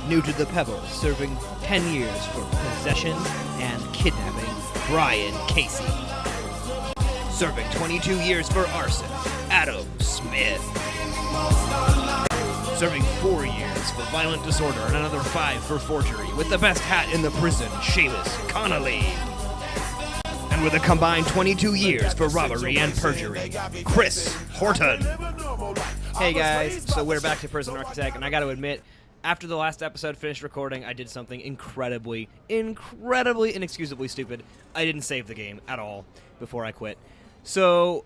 New to the Pebble, serving 10 years for possession and kidnapping, Brian Casey. Serving 22 years for arson, Adam Smith. Serving 4 years for violent disorder and another 5 for forgery, with the best hat in the prison, Seamus Connolly. And with a combined 22 years for robbery and perjury, Chris Horton. Hey guys, so we're back to Prison Architect, and I gotta admit, after the last episode finished recording, I did something incredibly, inexcusably stupid. I didn't save the game at all before I quit. So,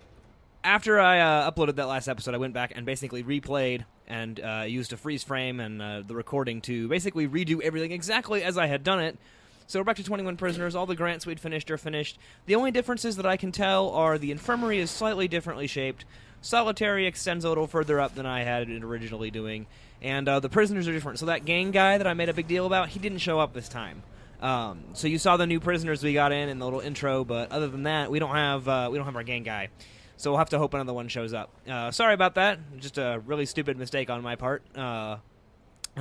after I uploaded that last episode, I went back and basically replayed and used a freeze frame and the recording to basically redo everything exactly as I had done it. So we're back to 21 prisoners. All the grants we'd finished are finished. The only differences that I can tell are the infirmary is slightly differently shaped. Solitary extends a little further up than I had it originally doing. And the prisoners are different. So that gang guy that I made a big deal about, he didn't show up this time. So you saw the new prisoners we got in the little intro, but other than that, we don't have our gang guy. So we'll have to hope another one shows up. Sorry about that. Just a really stupid mistake on my part. And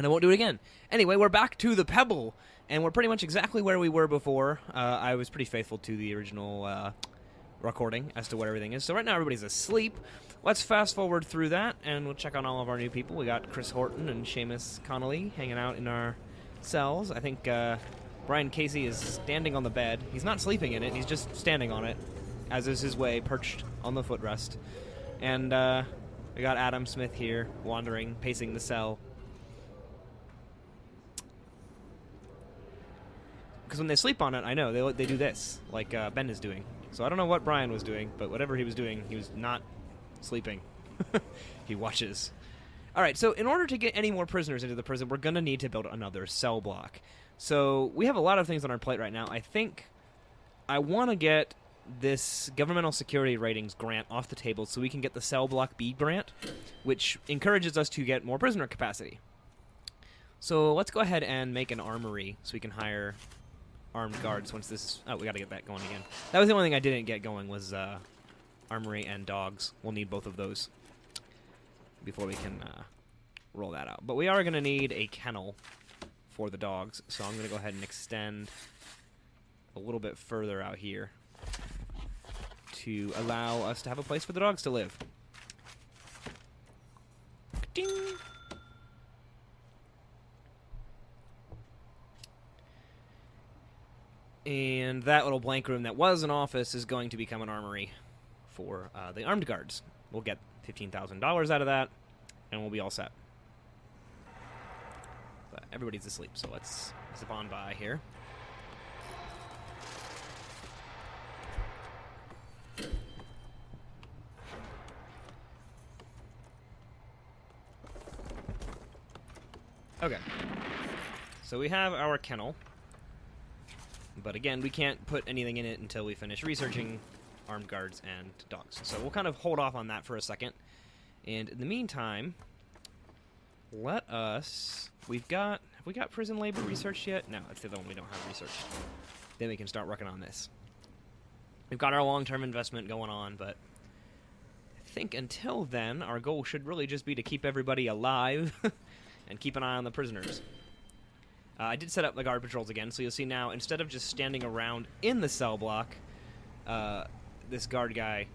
I won't do it again. Anyway, we're back to the Pebble, and we're pretty much exactly where we were before. I was pretty faithful to the original recording as to what everything is. So right now everybody's asleep. Let's fast forward through that, and we'll check on all of our new people. We got Chris Horton and Seamus Connolly hanging out in our cells. I think Brian Casey is standing on the bed. He's not sleeping in it. He's just standing on it, as is his way, perched on the footrest. And we got Adam Smith here, wandering, pacing the cell. Because when they sleep on it, I know, they do this, like Ben is doing. So I don't know what Brian was doing, but whatever he was doing, he was not sleeping. He watches. Alright, so in order to get any more prisoners into the prison, we're going to need to build another cell block. So we have a lot of things on our plate right now. I think I want to get this governmental security ratings grant off the table so we can get the cell block B grant, which encourages us to get more prisoner capacity. So let's go ahead and make an armory so we can hire armed guards once this... Oh, we got to get that going again. That was the only thing I didn't get going was armory and dogs. We'll need both of those before we can roll that out. But we are going to need a kennel for the dogs, so I'm going to go ahead and extend a little bit further out here to allow us to have a place for the dogs to live. Ding! And that little blank room that was an office is going to become an armory for the armed guards. We'll get $15,000 out of that, and we'll be all set. But everybody's asleep, so let's zip on by here. Okay. So we have our kennel. But again, we can't put anything in it until we finish researching armed guards and dogs. So we'll kind of hold off on that for a second. And in the meantime, let us... Have we got prison labor researched yet? No, that's the other one we don't have researched. Then we can start working on this. We've got our long-term investment going on, but I think until then, our goal should really just be to keep everybody alive and keep an eye on the prisoners. I did set up the guard patrols again, so you'll see now, instead of just standing around in the cell block, this guard guy,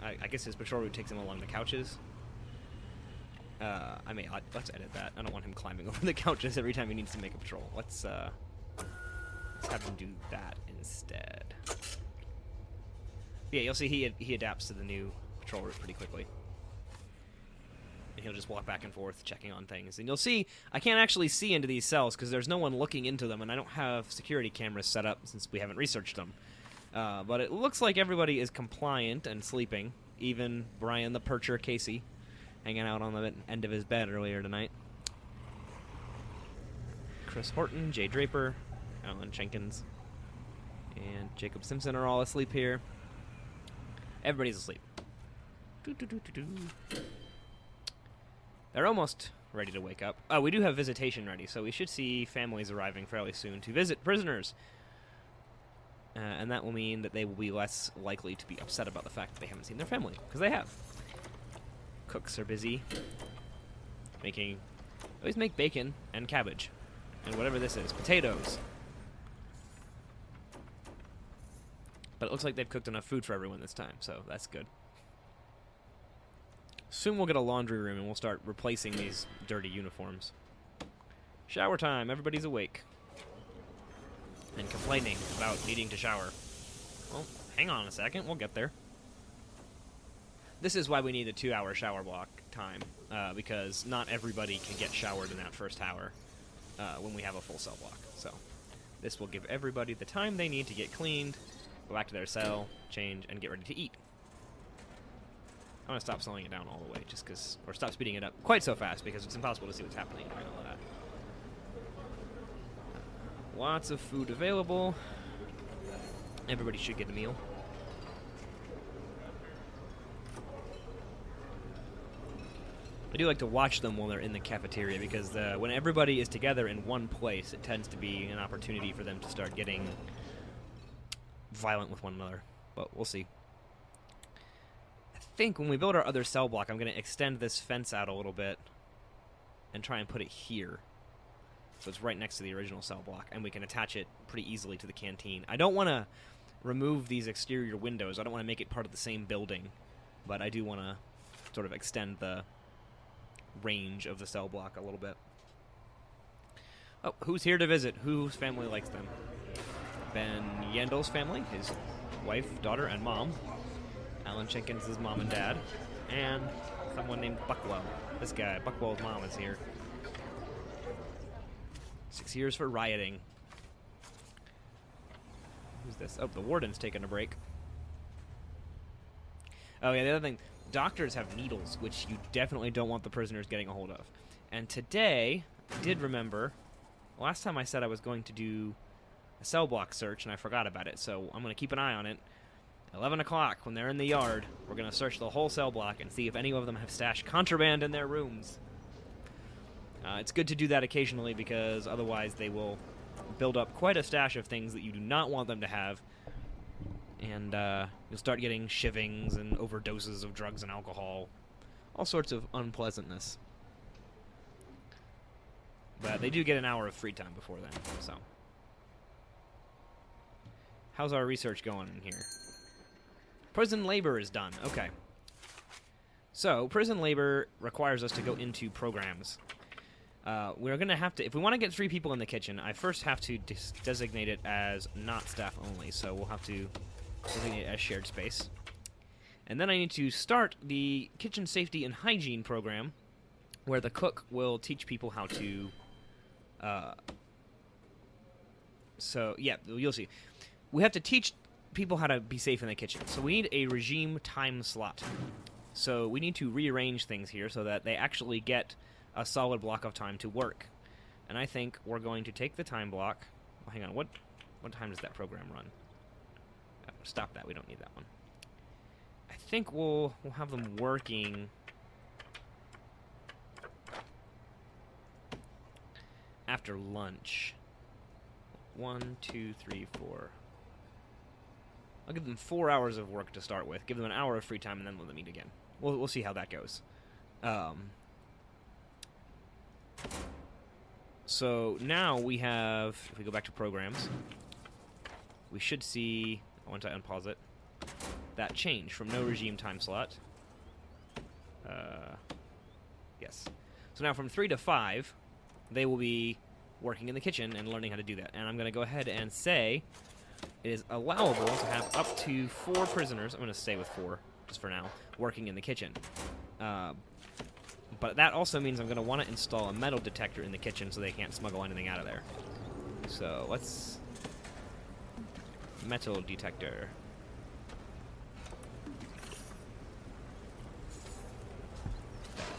I guess his patrol route takes him along the couches. Let's edit that. I don't want him climbing over the couches every time he needs to make a patrol. Let's have him do that instead. Yeah, you'll see he adapts to the new patrol route pretty quickly. And he'll just walk back and forth checking on things. And you'll see, I can't actually see into these cells because there's no one looking into them, and I don't have security cameras set up since we haven't researched them. But it looks like everybody is compliant and sleeping. Even Brian the Percher Casey, hanging out on the end of his bed earlier tonight. Chris Horton, Jay Draper, Alan Jenkins, and Jacob Simpson are all asleep here. Everybody's asleep. They're almost ready to wake up. Oh, we do have visitation ready, so we should see families arriving fairly soon to visit prisoners. And that will mean that they will be less likely to be upset about the fact that they haven't seen their family, because they have. Cooks are busy making... Always make bacon and cabbage. And whatever this is. Potatoes. But it looks like they've cooked enough food for everyone this time, so that's good. Soon we'll get a laundry room and we'll start replacing these dirty uniforms. Shower time. Everybody's awake. And complaining about needing to shower. Well, hang on a second. We'll get there. This is why we need a 2-hour shower block time, because not everybody can get showered in that first hour when we have a full cell block. So this will give everybody the time they need to get cleaned, go back to their cell, change, and get ready to eat. I'm going to stop slowing it down all the way, just because, or stop speeding it up quite so fast, because it's impossible to see what's happening during all that. Lots of food available. Everybody should get a meal. I do like to watch them while they're in the cafeteria, because when everybody is together in one place, it tends to be an opportunity for them to start getting violent with one another. But we'll see. I think when we build our other cell block, I'm going to extend this fence out a little bit and try and put it here. So it's right next to the original cell block, and we can attach it pretty easily to the canteen. I don't want to remove these exterior windows. I don't want to make it part of the same building, but I do want to sort of extend the range of the cell block a little bit. Oh, who's here to visit? Whose family likes them? Ben Yendel's family, his wife, daughter, and mom. Alan Jenkins' mom and dad. And someone named Buckwell. This guy, Buckwell's mom, is here. 6 years for rioting. Who's this? Oh, the warden's taking a break. Oh, yeah, the other thing. Doctors have needles, which you definitely don't want the prisoners getting a hold of. And today, I did remember, last time I said I was going to do a cell block search, and I forgot about it, so I'm going to keep an eye on it. 11 o'clock, when they're in the yard, we're going to search the whole cell block and see if any of them have stashed contraband in their rooms. It's good to do that occasionally, because otherwise they will build up quite a stash of things that you do not want them to have, and you'll start getting shivings and overdoses of drugs and alcohol, all sorts of unpleasantness. But they do get an hour of free time before then, so. How's our research going in here? Prison labor is done. Okay. So, prison labor requires us to go into programs. We're going to have to, if we want to get 3 people in the kitchen, I first have to designate it as not staff only, so we'll have to designate it as shared space. And then I need to start the kitchen safety and hygiene program, where the cook will teach people how to, so, yeah, you'll see. We have to teach people how to be safe in the kitchen, so we need a regime time slot. So we need to rearrange things here so that they actually get a solid block of time to work. And I think we're going to take the time block. Well, hang on, what time does that program run? Stop that, we don't need that one. I think we'll have them working after lunch. 1, 2, 3, 4. I'll give them 4 hours of work to start with, give them an hour of free time, and then let them eat again. We'll see how that goes. So now we have, if we go back to programs, we should see, once I unpause it, that change from no regime time slot. Yes. So now from 3 to 5, they will be working in the kitchen and learning how to do that. And I'm going to go ahead and say it is allowable to have up to 4 prisoners, I'm going to stay with 4 just for now, working in the kitchen. But that also means I'm going to want to install a metal detector in the kitchen so they can't smuggle anything out of there. So let's... metal detector.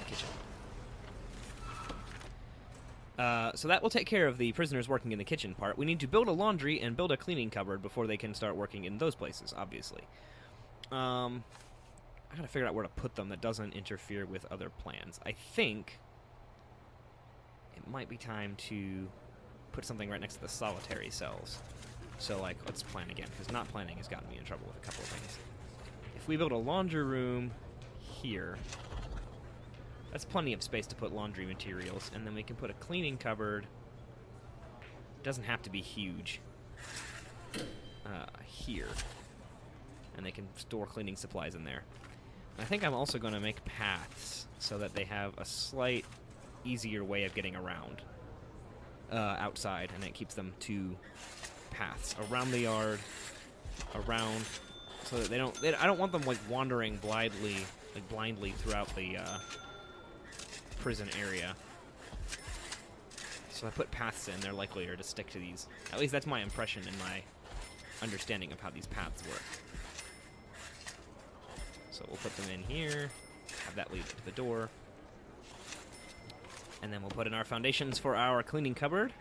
Kitchen. So that will take care of the prisoners working in the kitchen part. We need to build a laundry and build a cleaning cupboard before they can start working in those places, obviously. I gotta figure out where to put them that doesn't interfere with other plans. I think it might be time to put something right next to the solitary cells. So, like, let's plan again, because not planning has gotten me in trouble with a couple of things. If we build a laundry room here, that's plenty of space to put laundry materials, and then we can put a cleaning cupboard It doesn't have to be huge. Here. And they can store cleaning supplies in there. I think I'm also going to make paths so that they have a slight easier way of getting around outside, and it keeps them 2 paths around the yard, around, so that they don't. I don't want them like wandering blindly throughout the prison area. So if I put paths in, they're likelier to stick to these. At least that's my impression and my understanding of how these paths work. So we'll put them in here, have that lead to the door, and then we'll put in our foundations for our cleaning cupboard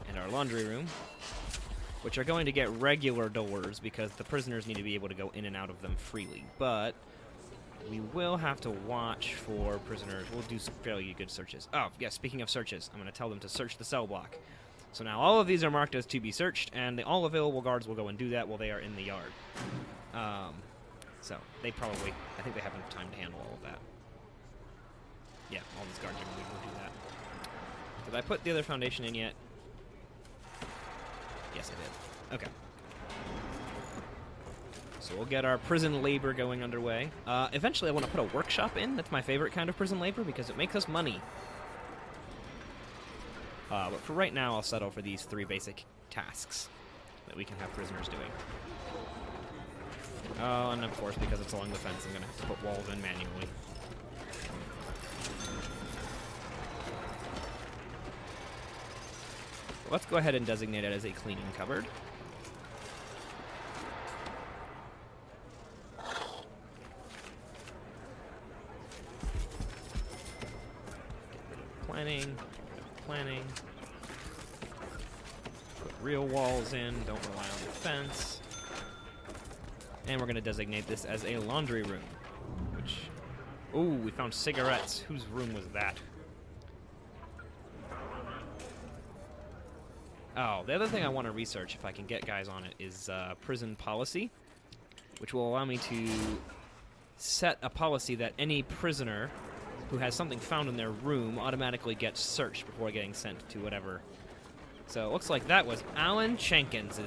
and our laundry room, which are going to get regular doors because the prisoners need to be able to go in and out of them freely. But we will have to watch for prisoners. We'll do some fairly good searches. Oh, yeah, speaking of searches, I'm going to tell them to search the cell block. So now all of these are marked as to be searched, and all available guards will go and do that while they are in the yard. So they probably, I think they have enough time to handle all of that. Yeah, all these guards are going to do that. Did I put the other foundation in yet? Yes, I did. Okay. So we'll get our prison labor going underway. Eventually I want to put a workshop in. That's my favorite kind of prison labor because it makes us money. But for right now, I'll settle for these 3 basic tasks that we can have prisoners doing. Oh, and of course, because it's along the fence, I'm going to have to put walls in manually. Let's go ahead and designate it as a cleaning cupboard. Planning. Put real walls in, don't rely on the fence. And we're going to designate this as a laundry room, which... Ooh, we found cigarettes. Whose room was that? Oh, the other thing I want to research, if I can get guys on it, is prison policy, which will allow me to set a policy that any prisoner who has something found in their room automatically gets searched before getting sent to whatever. So it looks like that was Alan Jenkins'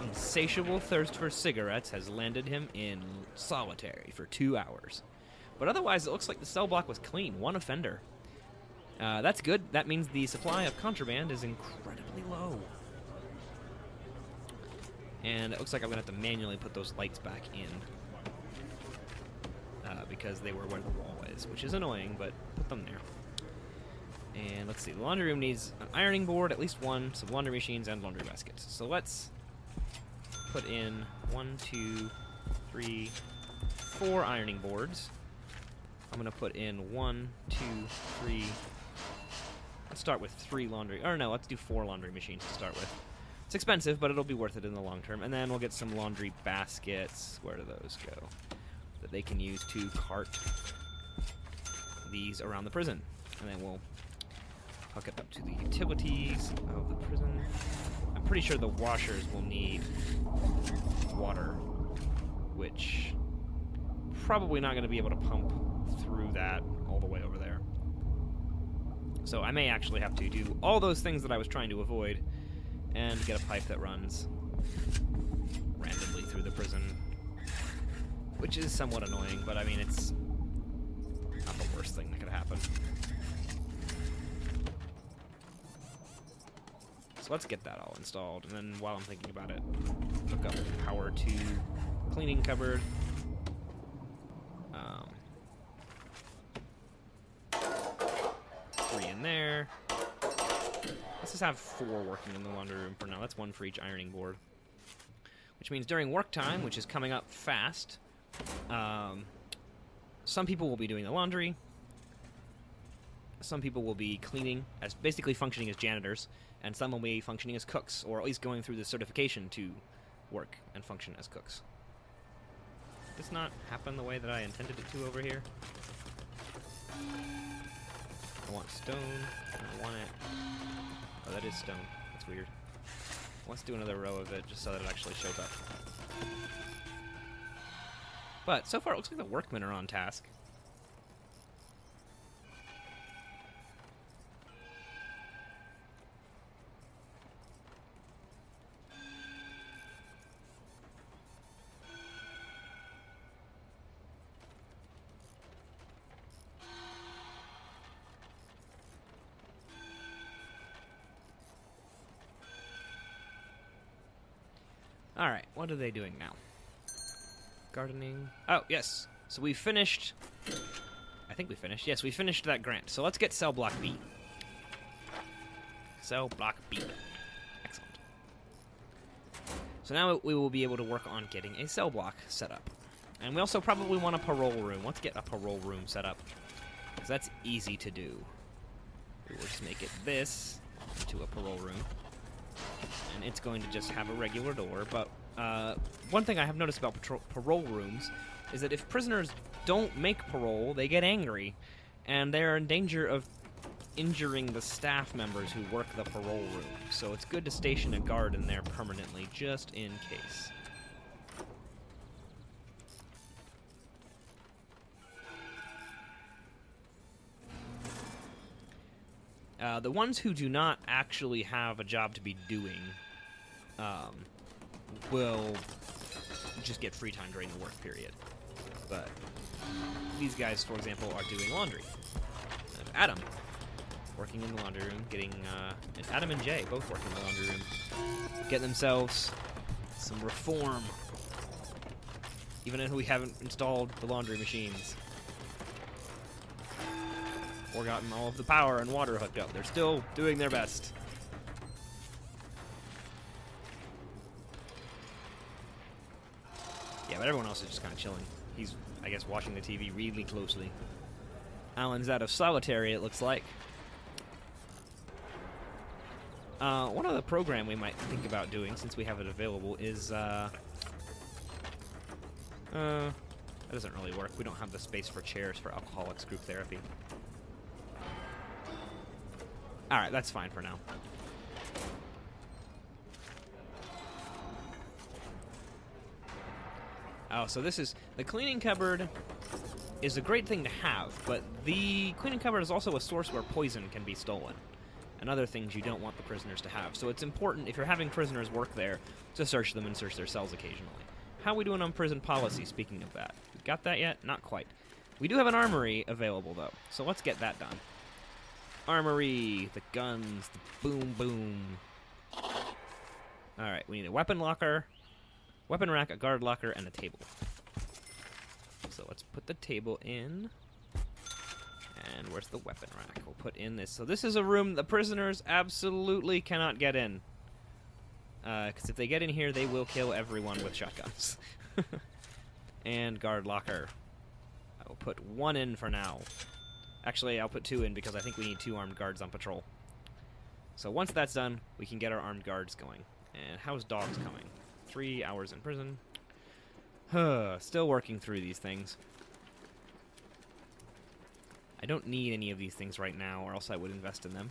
insatiable thirst for cigarettes has landed him in solitary for 2 hours. But otherwise, it looks like the cell block was clean. 1 offender. That's good. That means the supply of contraband is incredibly low. And it looks like I'm going to have to manually put those lights back in. Because they were where the wall is, which is annoying, but put them there. And let's see, the laundry room needs an ironing board, at least 1, some laundry machines, and laundry baskets. So let's put in 1, 2, 3, 4 ironing boards. I'm going to put in 1, 2, 3... Let's start with 3 laundry... Or no, let's do 4 laundry machines to start with. It's expensive, but it'll be worth it in the long term. And then we'll get some laundry baskets. Where do those go? That they can use to cart these around the prison. And then we'll hook it up to the utilities of the prison. I'm pretty sure the washers will need water, which probably not going to be able to pump through that all the way over there. So I may actually have to do all those things that I was trying to avoid and get a pipe that runs randomly through the prison, which is somewhat annoying, but I mean, it's not the worst thing that could happen. So let's get that all installed, and then while I'm thinking about it, hook up power to cleaning cupboard. 3 in there. Let's just have 4 working in the laundry room for now. That's 1 for each ironing board. Which means during work time, which is coming up fast, some people will be doing the laundry. Some people will be cleaning, as basically functioning as janitors, and some will be functioning as cooks, or at least going through the certification to work and function as cooks. Did this not happen the way that I intended it to over here? I want stone, and I want it... Oh, that is stone. That's weird. Let's do another row of it, just so that it actually shows up. But so far, it looks like the workmen are on task. Alright, what are they doing now? Gardening. Oh, yes. So we finished... I think we finished. Yes, we finished that grant. So let's get cell block B. Cell block B. Excellent. So now we will be able to work on getting a cell block set up. And we also probably want a parole room. Let's get a parole room set up, because that's easy to do. We will just make it this into a parole room. And it's going to just have a regular door. But one thing I have noticed about parole rooms is that if prisoners don't make parole, they get angry. And they're in danger of injuring the staff members who work the parole room. So it's good to station a guard in there permanently, just in case. The ones who do not actually have a job to be doing will just get free time during the work period. But these guys, for example, are doing laundry. Adam, working in the laundry room, getting... and Adam and Jay, both working in the laundry room, getting themselves some reform. Even if we haven't installed the laundry machines. Or gotten all of the power and water hooked up. They're still doing their best. Yeah, but everyone else is just kind of chilling. He's, I guess, watching the TV really closely. Alan's out of solitary, it looks like. One other program we might think about doing, since we have it available, is, that doesn't really work. We don't have the space for chairs for alcoholics group therapy. Alright, that's fine for now. Oh, so this is... The cleaning cupboard is a great thing to have, but the cleaning cupboard is also a source where poison can be stolen. And other things you don't want the prisoners to have. So it's important, if you're having prisoners work there, to search them and search their cells occasionally. How are we doing on prison policy, speaking of that? Got that yet? Not quite. We do have an armory available, though, so let's get that done. Armory, the guns, the boom boom. Alright, we need a weapon locker, weapon rack, a guard locker, and a table. So let's put the table in. And where's the weapon rack? We'll put in this. So this is a room the prisoners absolutely cannot get in. Because if they get in here, they will kill everyone with shotguns. And guard locker. I will put one in for now. Actually, I'll put two in because I think we need 2 armed guards on patrol. So once that's done, we can get our armed guards going. And how's dogs coming? 3 hours in prison. Still working through these things. I don't need any of these things right now, or else I would invest in them.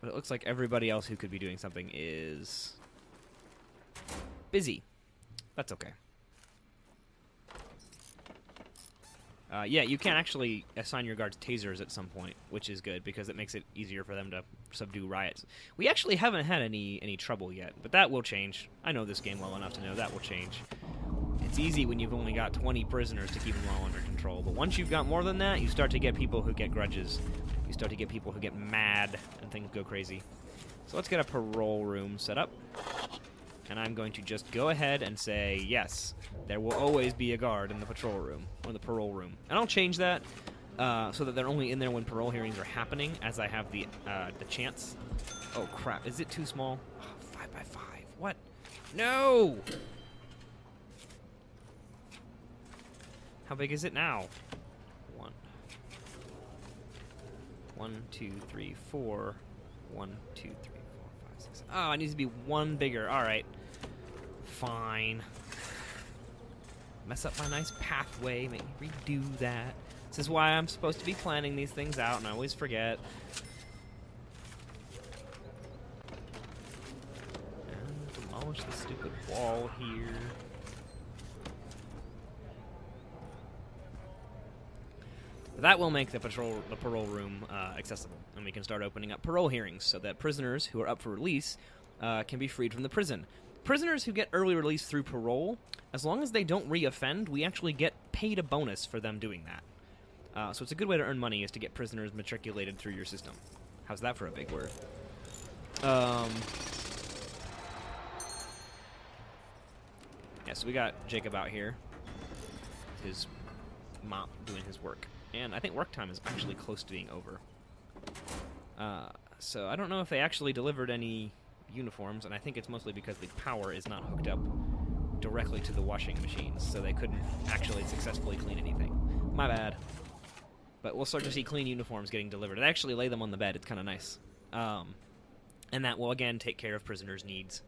But it looks like everybody else who could be doing something is busy. That's okay. Yeah, you can actually assign your guards tasers at some point, which is good, because it makes it easier for them to subdue riots. We actually haven't had any trouble yet, but that will change. I know this game well enough to know that will change. It's easy when you've only got 20 prisoners to keep them all under control, but once you've got more than that, you start to get people who get grudges. You start to get people who get mad, and things go crazy. So let's get a parole room set up. And I'm going to just go ahead and say, yes, there will always be a guard in the patrol room, or the parole room. And I'll change that so that they're only in there when parole hearings are happening, as I have the chance. Oh, crap. Is it too small? Oh, 5 by 5. What? No! How big is it now? 1, 2, 3, 4. 1, 2, 3, 4, 5, 6. Oh, it needs to be one bigger. All right. Fine. Mess up my nice pathway. Make me redo that. This is why I'm supposed to be planning these things out, and I always forget. And demolish the stupid wall here. That will make the parole room accessible, and we can start opening up parole hearings so that prisoners who are up for release can be freed from the prison. Prisoners who get early release through parole, as long as they don't re-offend, we actually get paid a bonus for them doing that. So it's a good way to earn money, is to get prisoners matriculated through your system. How's that for a big word? Yeah, so we got Jacob out here. His mop doing his work. And I think work time is actually close to being over. So I don't know if they actually delivered any uniforms, and I think it's mostly because the power is not hooked up directly to the washing machines, so they couldn't actually successfully clean anything. My bad. But we'll start to see clean uniforms getting delivered. They actually lay them on the bed. It's kind of nice. And that will, again, take care of prisoners' needs.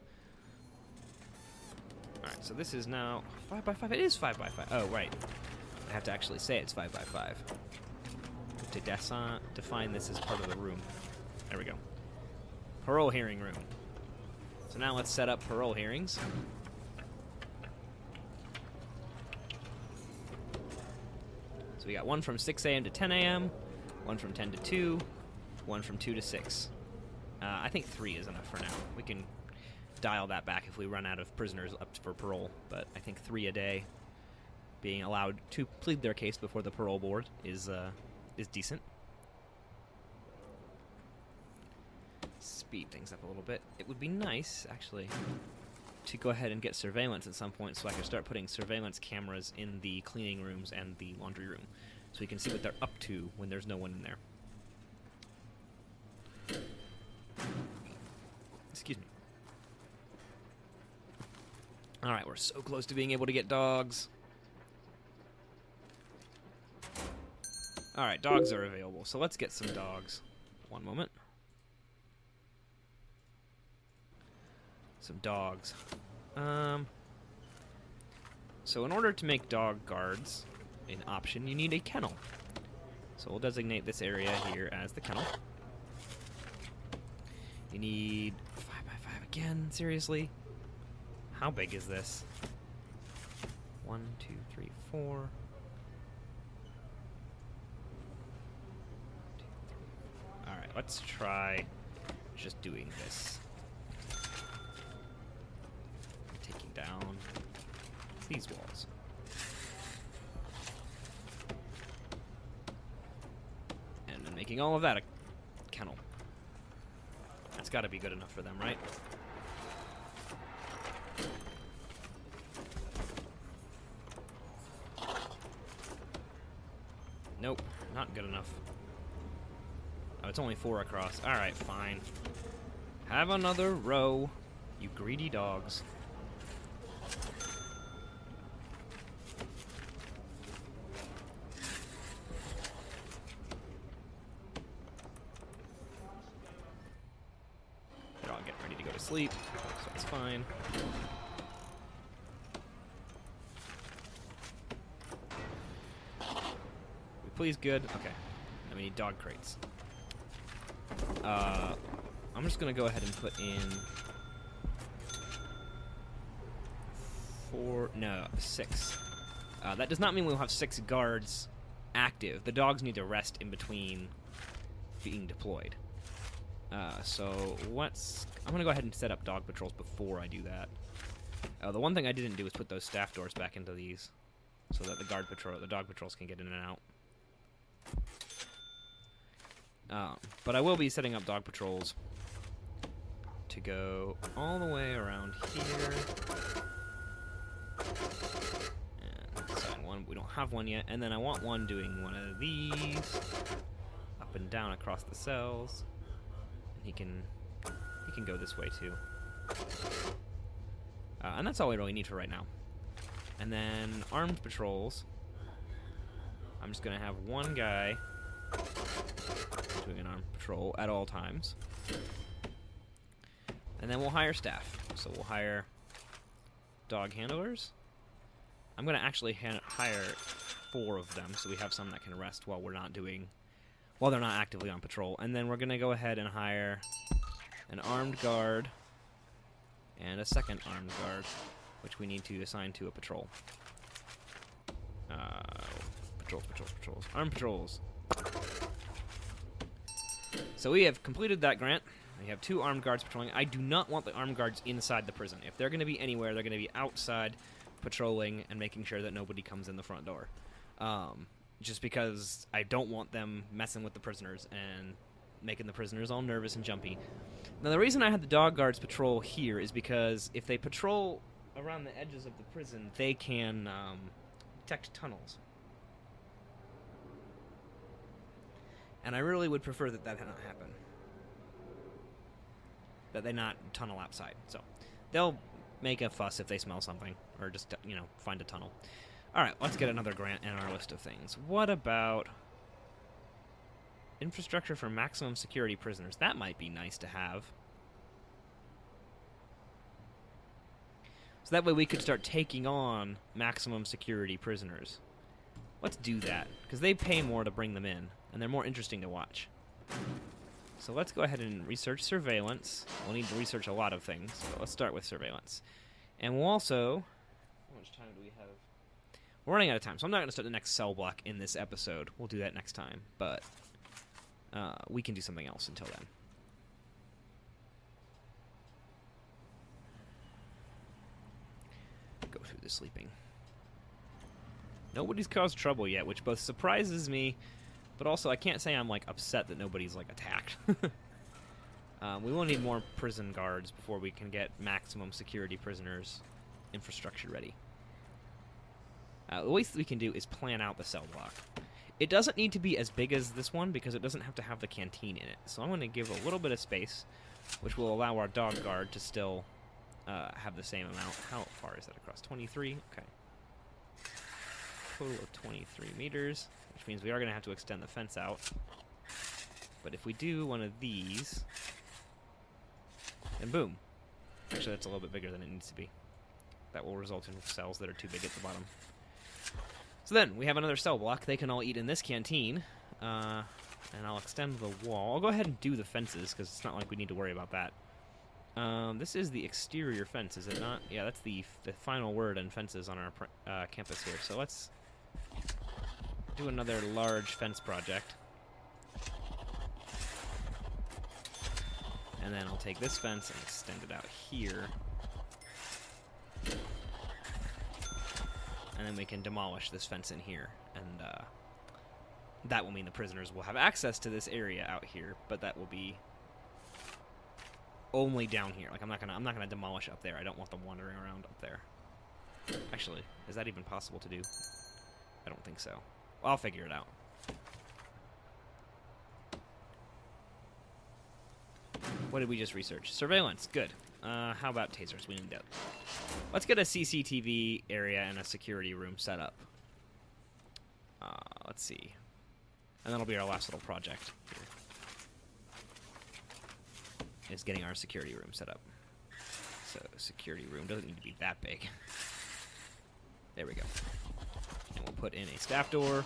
Alright, so this is now 5x5. It is 5x5. Oh, right. I have to actually say it's 5x5. To define this as part of the room. There we go. Parole hearing room. So now let's set up parole hearings. So we got one from 6 a.m. to 10 a.m., one from 10 to 2, one from 2 to 6. I think 3 is enough for now. We can dial that back if we run out of prisoners up for parole, but I think 3 a day being allowed to plead their case before the parole board is decent. Speed things up a little bit. It would be nice, actually, to go ahead and get surveillance at some point so I can start putting surveillance cameras in the cleaning rooms and the laundry room so we can see what they're up to when there's no one in there. Excuse me. Alright, we're so close to being able to get dogs. Alright, dogs are available, so let's get some dogs. One moment. Some dogs. So in order to make dog guards an option, you need a kennel. So we'll designate this area here as the kennel. You need 5x5 again, seriously? How big is this? 1, 2, 3, 4. Alright, let's try just doing this. Taking down these walls. And then making all of that a kennel. That's gotta be good enough for them, right? Nope, not good enough. Oh, it's only 4 across. Alright, fine. Have another row, you greedy dogs. They're all getting ready to go to sleep, so it's fine. Please, good. Okay. Now we need dog crates. I'm just gonna go ahead and put in 6. That does not mean we'll have 6 guards active. The dogs need to rest in between being deployed. So I'm gonna go ahead and set up dog patrols before I do that. The one thing I didn't do is put those staff doors back into these, so that the dog patrols can get in and out. But I will be setting up dog patrols to go all the way around here. And assign one. We don't have one yet. And then I want one doing one of these up and down across the cells. And he can go this way too. And that's all we really need for right now. And then armed patrols. I'm just gonna have one guy doing an armed patrol at all times. And then we'll hire staff. So we'll hire dog handlers. I'm going to actually hire 4 of them so we have some that can rest while they're not actively on patrol. And then we're going to go ahead and hire an armed guard and a second armed guard, which we need to assign to a patrol. Patrols. Armed patrols. So we have completed that grant. We have 2 armed guards patrolling. I do not want the armed guards inside the prison. If they're going to be anywhere, they're going to be outside patrolling and making sure that nobody comes in the front door. Just because I don't want them messing with the prisoners and making the prisoners all nervous and jumpy. Now, the reason I had the dog guards patrol here is because if they patrol around the edges of the prison, they can detect tunnels. And I really would prefer that that not happen. That they not tunnel outside. So they'll make a fuss if they smell something, or just, find a tunnel. Alright, let's get another grant in our list of things. What about infrastructure for maximum security prisoners? That might be nice to have. So that way we could start taking on maximum security prisoners. Let's do that, because they pay more to bring them in, and they're more interesting to watch. So let's go ahead and research surveillance. We'll need to research a lot of things, but let's start with surveillance. And we'll also... How much time do we have? We're running out of time, so I'm not going to start the next cell block in this episode. We'll do that next time, but we can do something else until then. Go through the sleeping. Nobody's caused trouble yet, which both surprises me, but also I can't say I'm upset that nobody's attacked. We will need more prison guards before we can get maximum security prisoners infrastructure ready. The least we can do is plan out the cell block. It doesn't need to be as big as this one because it doesn't have to have the canteen in it. So I'm going to give a little bit of space, which will allow our dog guard to still have the same amount. How far is that across? 23? Okay. Total of 23 meters, which means we are going to have to extend the fence out. But if we do one of these, then boom. Actually, that's a little bit bigger than it needs to be. That will result in cells that are too big at the bottom. So then, we have another cell block. They can all eat in this canteen. And I'll extend the wall. I'll go ahead and do the fences, because it's not like we need to worry about that. This is the exterior fence, is it not? Yeah, that's the final word on fences on our campus here. So let's do another large fence project. And then I'll take this fence and extend it out here. And then we can demolish this fence in here. And that will mean the prisoners will have access to this area out here, but that will be only down here. I'm not gonna demolish up there. I don't want them wandering around up there. Actually, is that even possible to do? I don't think so. Well, I'll figure it out. What did we just research? Surveillance. Good. How about tasers? We need that. Let's get a CCTV area and a security room set up. Let's see. And that'll be our last little project here. Is getting our security room set up. So, security room doesn't need to be that big. There we go. And we'll put in a staff door.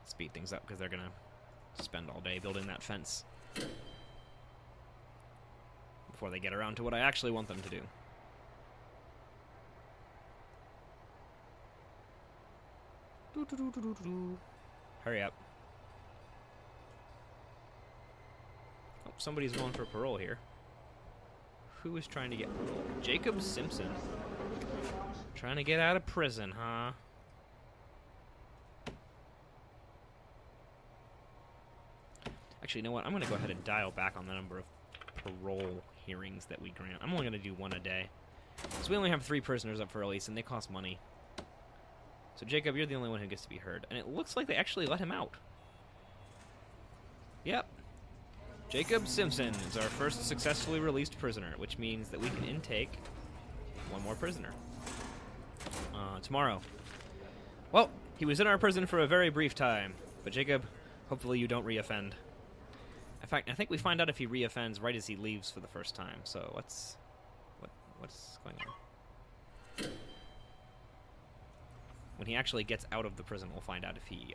Speed things up because they're going to spend all day building that fence before they get around to what I actually want them to do. Hurry up. Oh, somebody's going for parole here. Who is trying to get parole? Jacob Simpson. Trying to get out of prison, huh? Actually, you know what? I'm going to go ahead and dial back on the number of parole hearings that we grant. I'm only going to do one a day. So we only have 3 prisoners up for release, and they cost money. So, Jacob, you're the only one who gets to be heard. And it looks like they actually let him out. Yep. Jacob Simpson is our first successfully released prisoner, which means that we can intake one more prisoner. Tomorrow. Well, he was in our prison for a very brief time. But, Jacob, hopefully you don't reoffend. In fact, I think we find out if he reoffends right as he leaves for the first time. So, what's going on? When he actually gets out of the prison, we'll find out if he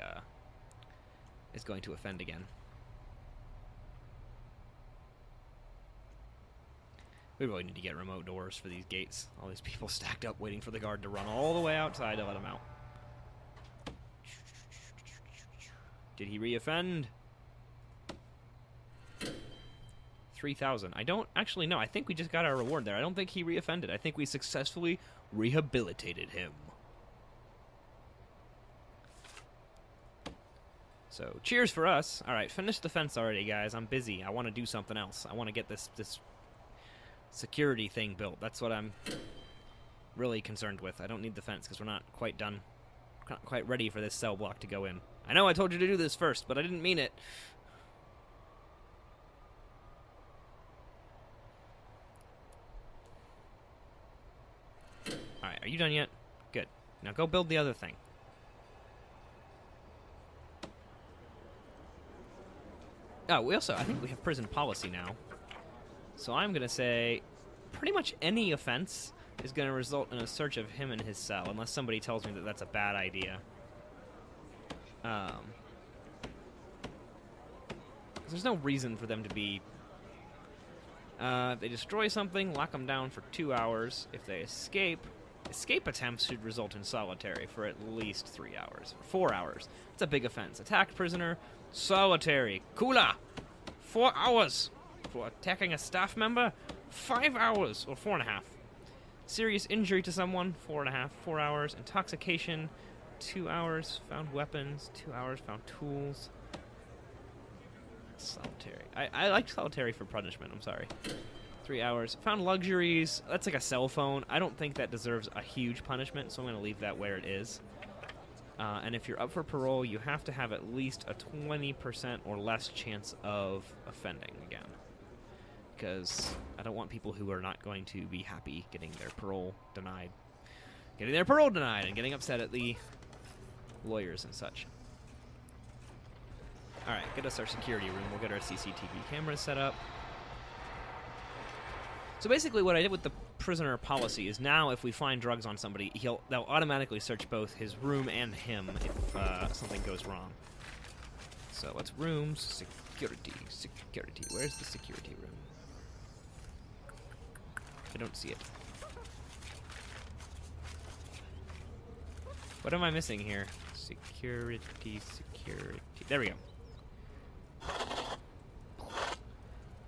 is going to offend again. We really need to get remote doors for these gates. All these people stacked up waiting for the guard to run all the way outside to let him out. Did he reoffend? 3,000. I don't actually know. I think we just got our reward there. I don't think he reoffended. I think we successfully rehabilitated him. So, cheers for us. All right, finish the fence already, guys. I'm busy. I want to do something else. I want to get this security thing built. That's what I'm really concerned with. I don't need the fence because we're not quite done. Not quite ready for this cell block to go in. I know I told you to do this first, but I didn't mean it. Alright, are you done yet? Good. Now go build the other thing. Oh, I think we have prison policy now. So I'm going to say pretty much any offense is going to result in a search of him in his cell, unless somebody tells me that that's a bad idea. There's no reason for them to be... they destroy something, lock them down for 2 hours. If they escape attempts should result in solitary for at least 3 hours. 4 hours. It's a big offense. Attacked prisoner, solitary. Kula! 4 hours! For attacking a staff member, 5 hours, or 4.5. Serious injury to someone, 4.5, 4 hours. Intoxication, 2 hours. Found weapons, 2 hours. Found tools. Solitary. I like solitary for punishment, I'm sorry. 3 hours. Found luxuries. That's like a cell phone. I don't think that deserves a huge punishment, so I'm going to leave that where it is. And if you're up for parole, you have to have at least a 20% or less chance of offending again. Because I don't want people who are not going to be happy getting their parole denied. Getting their parole denied and getting upset at the lawyers and such. Alright, get us our security room. We'll get our CCTV cameras set up. So basically what I did with the prisoner policy is now if we find drugs on somebody, they'll automatically search both his room and him if something goes wrong. So let's rooms, security. Where's the security room? I don't see it. What am I missing here? Security. There we go.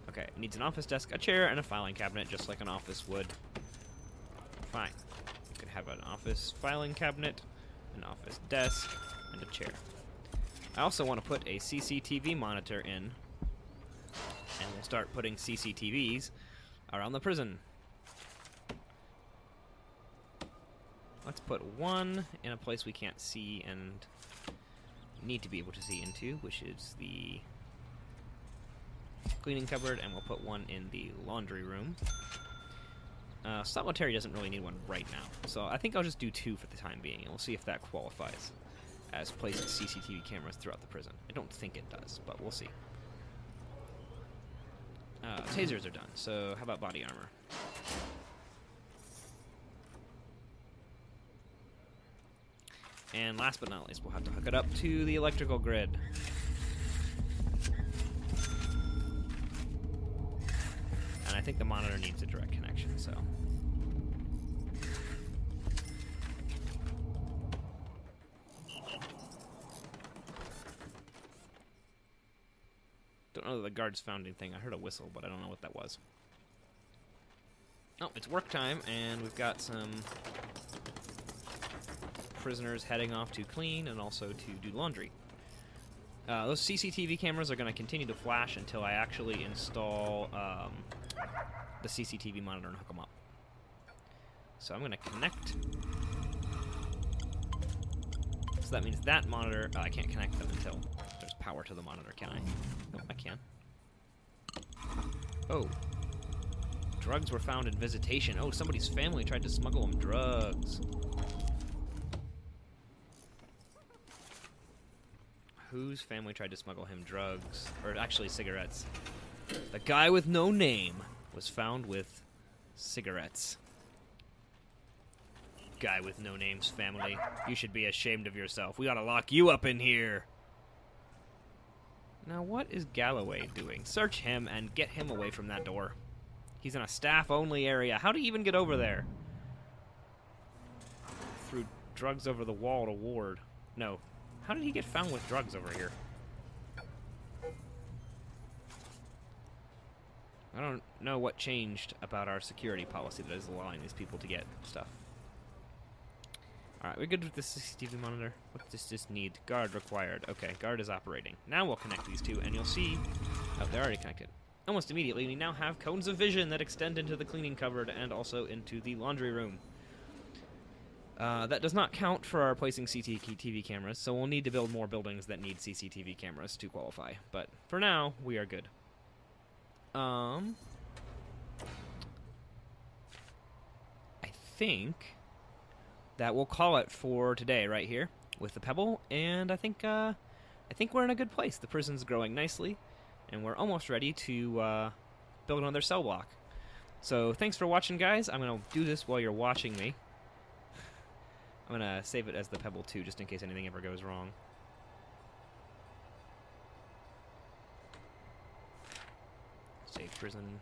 Okay, it needs an office desk, a chair, and a filing cabinet, just like an office would. Fine. You could have an office filing cabinet, an office desk, and a chair. I also want to put a CCTV monitor in, and we'll start putting CCTVs around the prison. Let's put one in a place we can't see and need to be able to see into, which is the cleaning cupboard, and we'll put one in the laundry room. Solitary doesn't really need one right now, so I think I'll just do 2 for the time being, and we'll see if that qualifies as placing CCTV cameras throughout the prison. I don't think it does, but we'll see. Tasers are done, so how about body armor? And last but not least, we'll have to hook it up to the electrical grid. And I think the monitor needs a direct connection, so... Don't know that the guards found anything. I heard a whistle, but I don't know what that was. Oh, it's work time, and we've got some prisoners heading off to clean and also to do laundry. Those CCTV cameras are going to continue to flash until I actually install the CCTV monitor and hook them up. So I'm going to connect. So that means that monitor... I can't connect them until there's power to the monitor, can I? No, I can. Oh. Drugs were found in visitation. Oh, somebody's family tried to smuggle them drugs. Whose family tried to smuggle him drugs? Or actually cigarettes. The guy with no name was found with cigarettes. Guy with no name's family. You should be ashamed of yourself. We ought to lock you up in here. Now what is Galloway doing? Search him and get him away from that door. He's in a staff-only area. How do you even get over there? Threw drugs over the wall to ward. No. How did he get found with drugs over here? I don't know what changed about our security policy that is allowing these people to get stuff. Alright, we're good with the CCTV monitor. What does this need? Guard required. Okay, guard is operating. Now we'll connect these two, and you'll see... Oh, they're already connected. Almost immediately, we now have cones of vision that extend into the cleaning cupboard and also into the laundry room. That does not count for our placing CCTV cameras, so we'll need to build more buildings that need CCTV cameras to qualify. But for now, we are good. I think that we'll call it for today right here with the pebble, and I think we're in a good place. The prison's growing nicely, and we're almost ready to build another cell block. So thanks for watching, guys. I'm gonna do this while you're watching me. I'm gonna save it as the pebble too, just in case anything ever goes wrong. Save prison.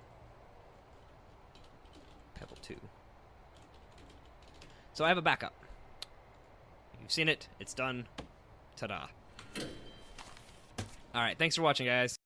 Pebble 2. So I have a backup. You've seen it. It's done. Ta-da. Alright, thanks for watching, guys.